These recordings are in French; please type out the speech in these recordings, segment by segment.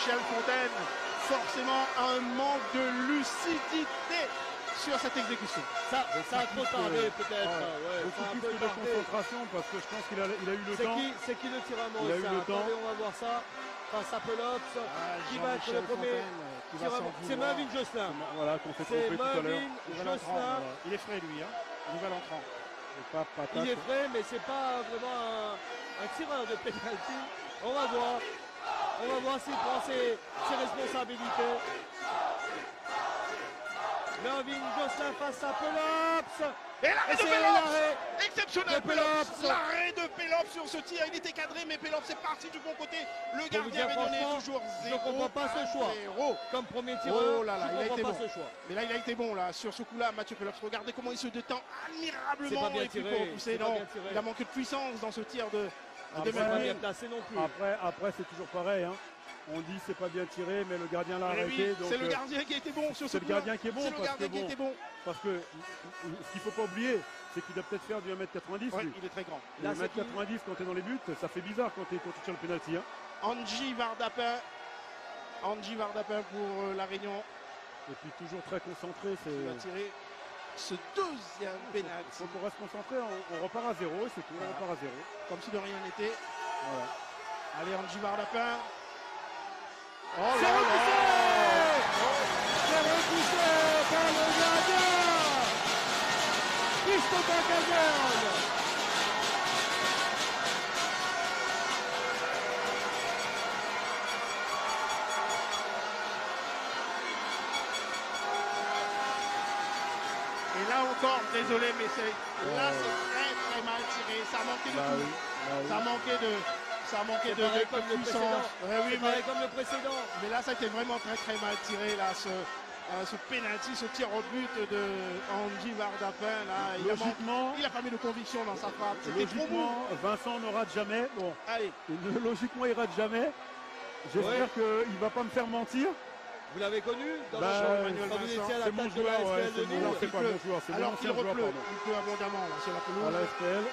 Michel Fontaine, forcément un manque de lucidité sur cette exécution. Ça a trop tardé peut-être. Ouais, beaucoup ça a un plus peu que de tardé. concentration parce que je pense qu'il a eu le temps. C'est qui le tireur Il a eu le temps. Attendez, on va voir ça. Face à Pelops, qui va être le premier. C'est Marvin Josselin. Voilà, qu'on fait C'est tromper tout à l'heure. Marvin Josselin. Il est frais lui, hein. Nouvel entrant. Il est frais, mais c'est pas vraiment un tireur de pénalty. On va voir. On va voir s'il prend ses responsabilités. Marvin Josselin face à Pelops. Et l'arrêt de c'est Pelops, l'arrêt exceptionnel de Pelops. L'arrêt de Pelops sur ce tir, il était cadré, mais Pelops est parti du bon côté. Le gardien avait donné toujours 0. Je ne comprends pas ce choix. 0. Comme premier tireur, Oh là là, je il a ne été comprends bon. pas ce choix. Mais là, il a été bon là sur ce coup-là, Mathieu Pelops. Regardez comment il se détend admirablement. C'est pas bien et puis tiré, pour pousser, c'est pas non, bien tiré. il a manqué de puissance dans ce tir de C'est pas Marvin. bien placé non plus. Après c'est toujours pareil. Hein. On dit c'est pas bien tiré, mais le gardien l'a Mais arrêté. oui, c'est le gardien qui a été bon sur ce C'est le coup-là. gardien qui est bon. C'est le gardien qui a été bon. Parce que ce qu'il ne faut pas oublier, c'est qu'il doit peut-être faire du 1m90. Ouais, lui. il est très grand. Là, 1m90 quand tu es dans les buts, ça fait bizarre quand tu tires le pénalty. Hein. Angie Vardapin pour La Réunion. Et puis toujours très concentré. Il va tirer ce deuxième pénalty. Il faut qu'on reste concentré, on repart à 0 et c'est tout, on repart à 0. Comme si de rien n'était. Voilà. Allez, Angie Vardapin. Oh C'est là repoussé. là. C'est repoussé par le gardien Christophe Caserne. Et là encore, désolé, mais là c'est très mal tiré. Ça manquait de tout. Ça manquait de puissance. Oui, mais comme le précédent. Mais là, ça a été vraiment très mal tiré là, ce penalty, ce tir au but de Angie Vardapin là. Il a pas mis de conviction dans sa frappe. C'était trop beau. Vincent ne rate jamais. Bon, allez. Logiquement, il rate jamais. J'espère qu'il ne va pas me faire mentir. Vous l'avez connu dans le show, Emmanuel Vincent. C'est mon joueur, c'est pas mon joueur, c'est alors mon qu'il joueur. il pleut abondamment là, sur la pelouse. À la SPL.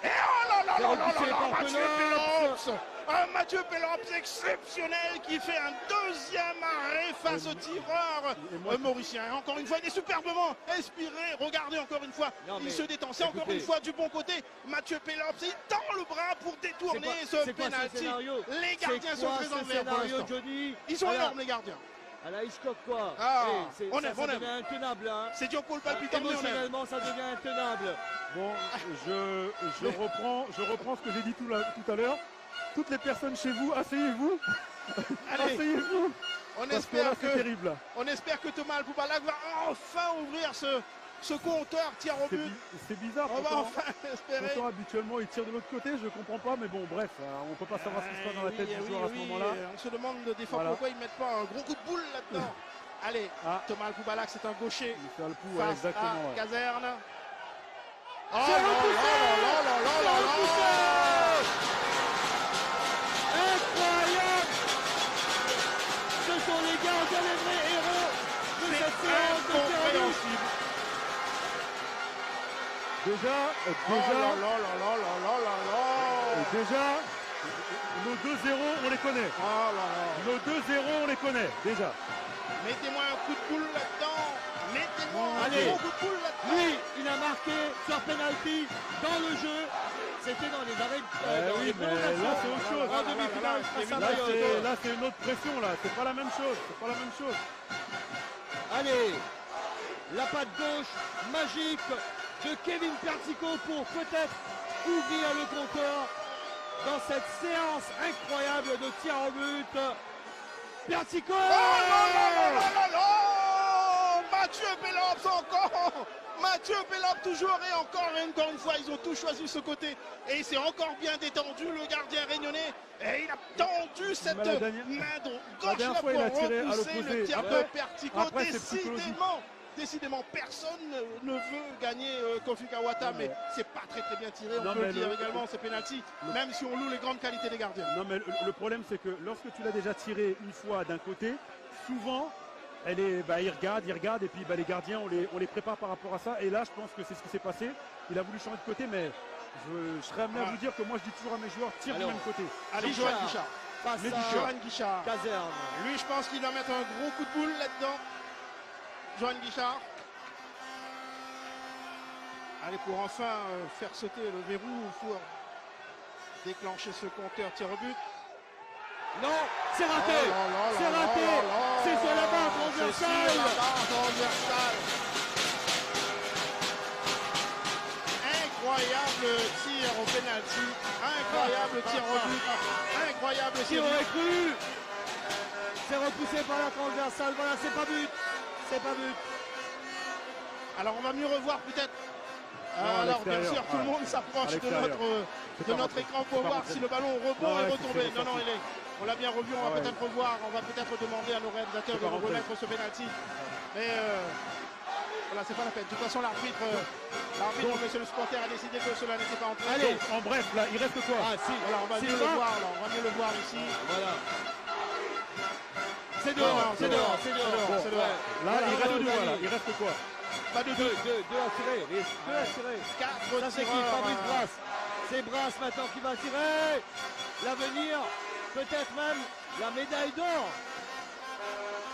Et oh là là là là repoussé là par Mathieu Pelops. Un Mathieu Pelops exceptionnel qui fait un deuxième arrêt face au tireur mauricien. Encore une fois, il est superbement inspiré. Regardez encore une fois, il se détend. C'est encore une fois du bon côté. Mathieu Pelops, il tend le bras pour détourner ce pénalty. Les gardiens sont très en vert pour l'instant. Ils sont énormes les gardiens. À la Hitchcock quoi. Ah, ça devient intenable. Hein. C'est dur pour le palpitant. Émotionnellement, ça devient intenable. Bon, je reprends ce que j'ai dit tout à l'heure. Toutes les personnes chez vous, asseyez-vous. Asseyez-vous. On espère que Thomas Alpoubalak va enfin ouvrir ce compteur tir au but. C'est bizarre. On va enfin espérer. Pourtant, habituellement, il tire de l'autre côté. Je comprends pas, mais bon, bref, on ne peut pas savoir ce qui se passe dans la tête du joueur à ce moment-là. On se demande des fois pourquoi ils ne mettent pas un gros coup de boule là-dedans. Allez, Thomas Alpoubalak, c'est un gaucher. Face à Caserne. Oh là là. Incroyable. Ce sont les gardiens, les vrais héros de cette séance de incompréhensible. Déjà, nos 2-0, on les connaît. Nos 2-0, on les connaît, déjà. Mettez-moi un coup de boule là-dedans. Mettez-moi un gros coup de boule là-dedans. Lui, il a marqué sur penalty dans le jeu. C'était dans les arrêts. Oui, mais là, c'est autre chose. En demi-finale, là, c'est une autre pression, là. C'est pas la même chose. Allez, la patte gauche magique de Kevin Pertico pour peut-être ouvrir le compteur dans cette séance incroyable de tir au but. Pertico. Mathieu Pelops encore. Mathieu Pelops toujours et encore une fois, ils ont tous choisi ce côté et il s'est encore bien détendu, le gardien réunionnais, et il a tendu cette main gauche là pour repousser le tir de Pertico. Décidément, personne ne veut gagner Kofi Kawata, mais c'est pas très bien tiré, on peut le dire également, c'est penalty, même si on loue les grandes qualités des gardiens. Non, mais le problème, c'est que lorsque tu l'as déjà tiré une fois d'un côté, souvent, ils regardent, et puis les gardiens, on les prépare par rapport à ça. Et là, je pense que c'est ce qui s'est passé. Il a voulu changer de côté, mais je serais amené à vous dire que moi, je dis toujours à mes joueurs, tire du même côté. Allez, Joël Guichard. face Mais à Johan Guichard. Caserne. Lui, je pense qu'il va mettre un gros coup de boule là-dedans. Johan Guichard. Allez, pour enfin faire sauter le verrou pour déclencher ce compteur tir au but. Non, c'est raté. C'est raté. C'est sur la barre transversale. C'est sur la barre transversale. Incroyable tir au penalty. Incroyable tir au but. Incroyable Qui tir au aurait but. cru? C'est repoussé par la transversale. Voilà, c'est pas but. C'est pas but. Alors on va mieux revoir peut-être. à Alors bien l'extérieur. sûr, tout le monde À s'approche de l'extérieur. notre, C'est pas rentré. écran pour C'est pas voir rentré. si le ballon rebond Ouais, est c'est retombé. fait, Non, non, c'est on l'a bien revu, on va Ouais. peut-être revoir, on va peut-être demander à nos réalisateurs C'est de pas nous rentré. remettre ce penalty. Mais voilà, c'est pas la peine. De toute façon, l'arbitre, monsieur le supporter, a décidé que cela n'était pas entré. Allez. Donc, en bref, là, il reste quoi? Ah si. Voilà, on va C'est mieux le loin. voir là, on va mieux le voir ici. Voilà. C'est Non, dehors, non, c'est dehors, c'est c'est dehors. dehors, c'est dehors. Là, Voilà, il reste on deux, valide. voilà. Il reste quoi? Pas de deux. Deux à tirer, deux à tirer. 4 Ça c'est qui? tireurs. Fabrice Brasse. C'est Brasse maintenant qui va tirer. L'avenir, peut-être même la médaille d'or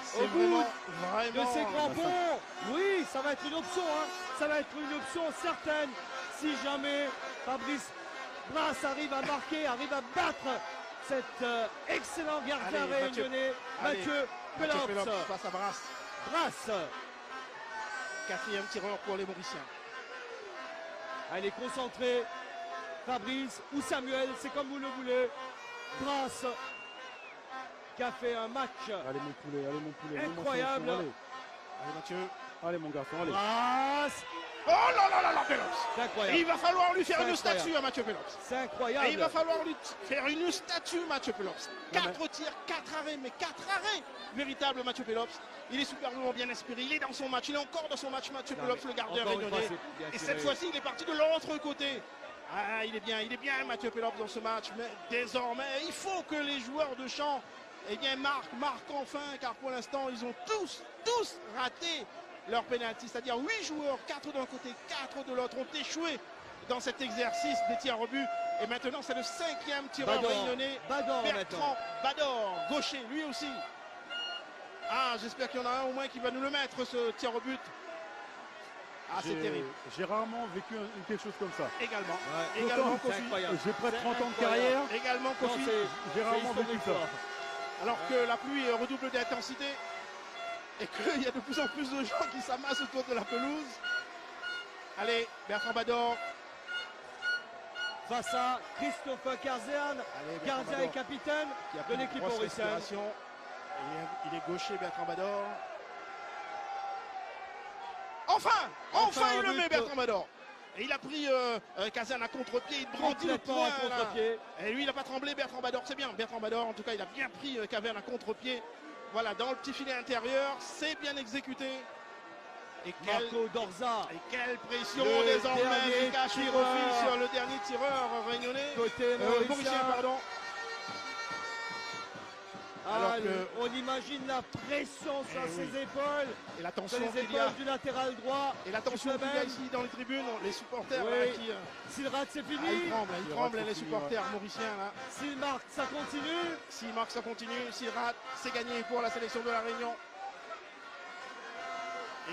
C'est au bout vraiment, de ces crampons. Oui, ça va être une option, hein. Ça va être une option certaine si jamais Fabrice Brasse arrive à marquer, arrive à battre cet excellent gardien Allez, réunionnais, Mathieu Mathieu Pelops. Pelops face à Brasse. Brasse, 4e tireur pour les Mauriciens. elle est concentrée. Fabrice ou Samuel, c'est comme vous le voulez. Brasse qui a fait un match Allez, mon poulet, allez, mon poulet. incroyable. Allez, Allez Mathieu. allez, mon garçon, allez. Brasse, Oh là là là là, Pelops. c'est Et incroyable. il va falloir lui faire C'est une incroyable. statue à Mathieu Pelops. C'est Et incroyable. il va falloir lui faire une statue, Mathieu Pelops. Non, 4 tirs, 4 arrêts, mais 4 arrêts. Véritable Mathieu Pelops. Il est superbement bien inspiré. Il est dans son match. Il est encore dans son match, Mathieu Non, Pelops, mais le gardien encore une fois, réunionnais. c'est bien Et tiré. cette fois-ci, il est parti de l'autre côté. Ah, il est bien, Mathieu Pelops dans ce match. Mais désormais, il faut que les joueurs de champ marquent enfin, car pour l'instant, ils ont tous raté leur pénalty. C'est-à-dire 8 joueurs, 4 d'un côté, 4 de l'autre, ont échoué dans cet exercice des tirs au but. Et maintenant, c'est le 5e tireur Bador. réunionnais, Bador Bertrand maintenant. Bador, gaucher, lui aussi. Ah, j'espère qu'il y en a un au moins qui va nous le mettre, ce tir au but. Ah, c'est terrible. J'ai rarement vécu quelque chose comme ça. Également. Ouais. Également, C'est Kofi. incroyable. J'ai près de C'est 30 ans de incroyable. carrière. Également, Non, Kofi. J'ai rarement vécu historique, ça. quoi. Alors que la pluie redouble d'intensité et qu'il y a de plus en plus de gens qui s'amassent autour de la pelouse. Allez, Bertrand Bador. Face à Christophe Caserne, Allez, Bertrand gardien Bador, et capitaine qui a de pris une l'équipe grosse mauricienne. respiration. Il est gaucher, Bertrand Bador. Enfin, il un le but met, Bertrand Bador. Et il a pris Caserne à contre-pied, il brandit le Complètement poing. à là. contre-pied. Et lui, il n'a pas tremblé, Bertrand Bador, c'est bien. Bertrand Bador, en tout cas, il a bien pris Caverne à contre-pied. Voilà, dans le petit filet intérieur, c'est bien exécuté. Et Marco Dorza, quelle pression Le désormais, dernier Mika tireur. Chirofi sur le dernier tireur réunionnais. côté Mauricien, mauricien. pardon. Ah, Alors que- on imagine la pression sur Eh oui. ses épaules, Et la sur tension les qu'il y a, épaules du latéral droit. et la tension du qu'il y a Fabien. ici dans les tribunes, les supporters Oui. là, qui S'il rate, c'est fini. ils tremblent, les supporters mauriciens là. S'il marque, ça continue. S'il marque, ça continue. S'il rate, c'est gagné pour la sélection de la Réunion.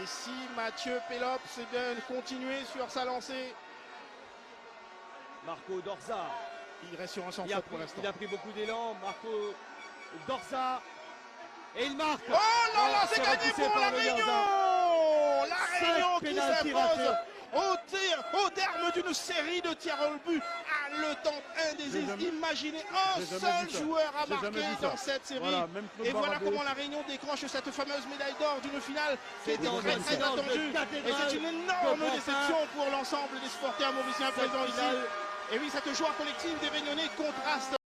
Et si Mathieu Pelops continuer sur sa lancée, Marco Dorza, il reste sur un sans il a, faute pris, pour l'instant. il a pris beaucoup d'élan. Marco Dorza. Et il marque. Oh là là, Oh, c'est c'est gagné repoussé pour par la le Réunion. gardien. La Réunion Cinq qui pénaltys s'impose ratés. au terme d'une série de tirs au but. À le temps indécis. J'ai jamais- Imaginez un j'ai jamais seul vu ça. joueur à J'ai jamais marquer vu ça. dans cette série. Voilà, même Claude Et voilà Barabé. comment la Réunion décroche cette fameuse médaille d'or d'une finale qui C'est était dans très une très séance de attendue. Et cathédrale c'est une énorme de déception pour l'ensemble des supporters mauriciens Cette présents ici. finale Et oui, cette joie collective des Réunionnais contraste